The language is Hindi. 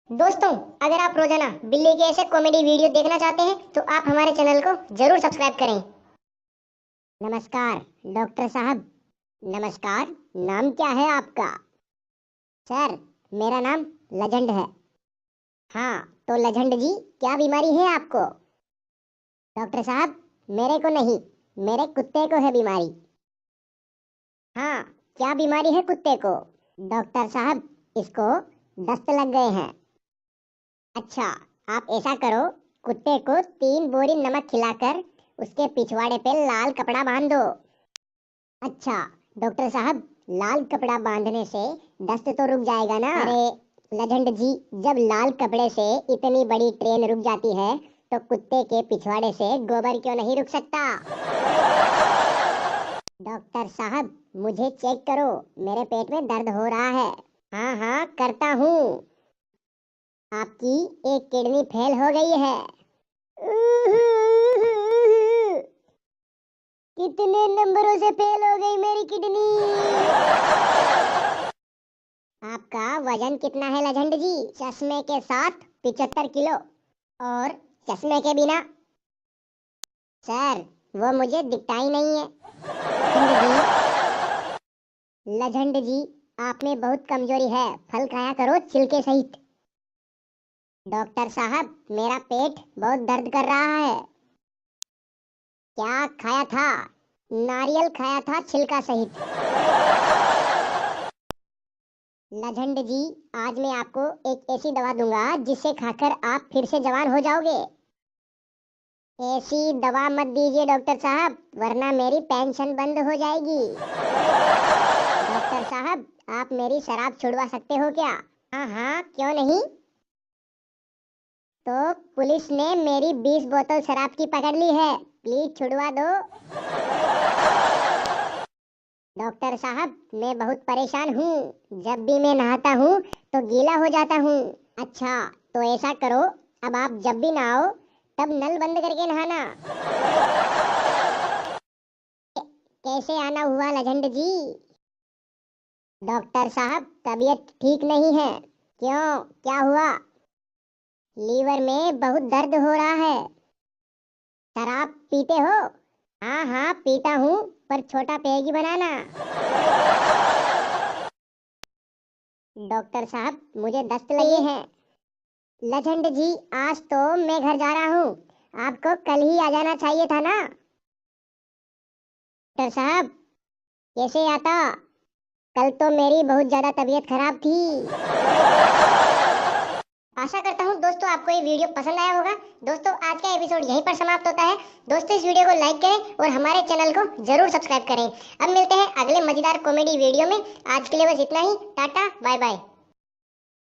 दोस्तों, अगर आप रोजाना बिल्ली के ऐसे कॉमेडी वीडियो देखना चाहते हैं तो आप हमारे चैनल को जरूर सब्सक्राइब करें। नमस्कार डॉक्टर साहब। नमस्कार, नाम क्या है आपका? सर, मेरा नाम लेजेंड है। हाँ, तो लेजेंड जी, क्या बीमारी है आपको? डॉक्टर साहब, मेरे को नहीं, मेरे कुत्ते को है बीमारी। हाँ, क्या बीमारी है कुत्ते को? डॉक्टर साहब, इसको दस्त लग गए हैं। अच्छा, आप ऐसा करो, कुत्ते को 3 बोरी नमक खिलाकर उसके पिछवाड़े पे लाल कपड़ा बांध दो। अच्छा डॉक्टर साहब, लाल कपड़ा बांधने से दस्त तो रुक जाएगा ना? अरे लेजेंड जी, जब लाल कपड़े से इतनी बड़ी ट्रेन रुक जाती है तो कुत्ते के पिछवाड़े से गोबर क्यों नहीं रुक सकता? डॉक्टर साहब, मुझे चेक करो, मेरे पेट में दर्द हो रहा है। हाँ हाँ, करता हूँ। आपकी एक किडनी फेल हो गई है। कितने नंबरों से फेल हो गई मेरी किडनी? आपका वजन कितना है लेजेंड जी? चश्मे के साथ 75 किलो और चश्मे के बिना? सर, वो मुझे दिखता ही नहीं है। लेजेंड जी, आप में बहुत कमजोरी है, फल खाया करो छिलके सहित। डॉक्टर साहब, मेरा पेट बहुत दर्द कर रहा है। क्या खाया था? नारियल खाया था छिलका सहित। लेजेंड जी, आज मैं आपको एक ऐसी दवा दूंगा जिसे खाकर आप फिर से जवान हो जाओगे। ऐसी दवा मत दीजिए डॉक्टर साहब, वरना मेरी पेंशन बंद हो जाएगी। डॉक्टर साहब, आप मेरी शराब छुड़वा सकते हो क्या? हाँ हाँ, क्यों नहीं। तो पुलिस ने मेरी 20 बोतल शराब की पकड़ ली है, प्लीज छुड़वा दो। डॉक्टर साहब, मैं बहुत परेशान हूँ, जब भी मैं नहाता हूँ तो गीला हो जाता हूँ। अच्छा, तो ऐसा करो, अब आप जब भी नहाओ तब नल बंद करके नहाना। कैसे आना हुआ लेजेंड जी? डॉक्टर साहब, तबीयत ठीक नहीं है। क्यों, क्या हुआ? लीवर में बहुत दर्द हो रहा है। शराब पीते हो? हाँ हाँ, पीता हूँ, पर छोटा पेगी बनाना। डॉक्टर साहब, मुझे दस्त लगे हैं। लेजेंड जी, आज तो मैं घर जा रहा हूँ, आपको कल ही आ जाना चाहिए था ना। डॉक्टर साहब, कैसे आता? कल तो मेरी बहुत ज्यादा तबीयत खराब थी। आशा करता हूँ दोस्तों आपको ये वीडियो पसंद आया होगा। दोस्तों, आज का एपिसोड यहीं पर समाप्त होता है। दोस्तों, इस वीडियो को लाइक करें और हमारे चैनल को जरूर सब्सक्राइब करें। अब मिलते हैं अगले मजेदार कॉमेडी वीडियो में। आज के लिए बस इतना ही। Tata, bye bye.